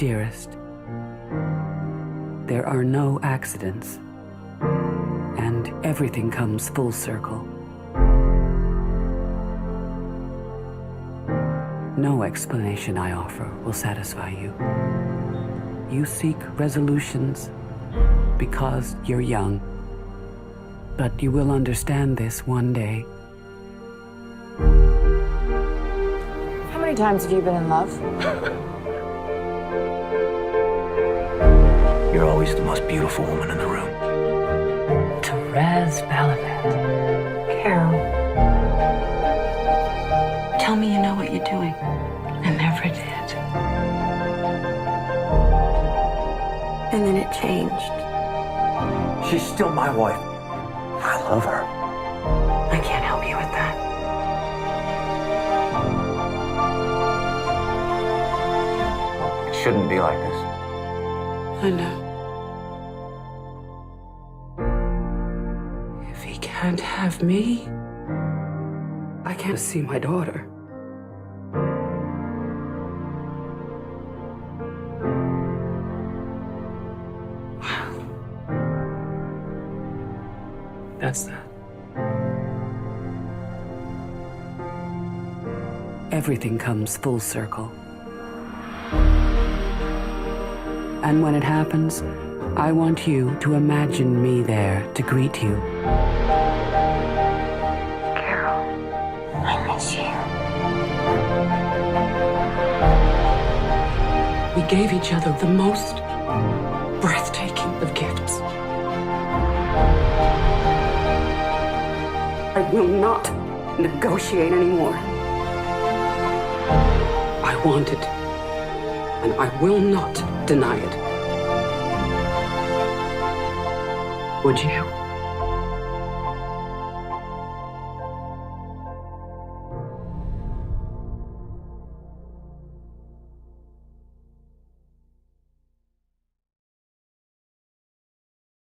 dearest, there are no accidents, and everything comes full circle. No explanation I offer will satisfy you. You seek resolutions because you're young, but you will understand this one day. How many times have you been in love? You're always the most beautiful woman in the room. Carol, tell me you know what you're doing. I never did. And then it changed. She's still my wife. I love her. I can't help you with that. It shouldn't be like this. I know. If he can't have me, I can't see my daughter. Wow. That's that. Everything comes full circle. And when it happens, I want you to imagine me there to greet you. Carol, I miss you. We gave each other the most breathtaking of gifts. I will not negotiate anymore. I want it, and I will not deny it. Would you?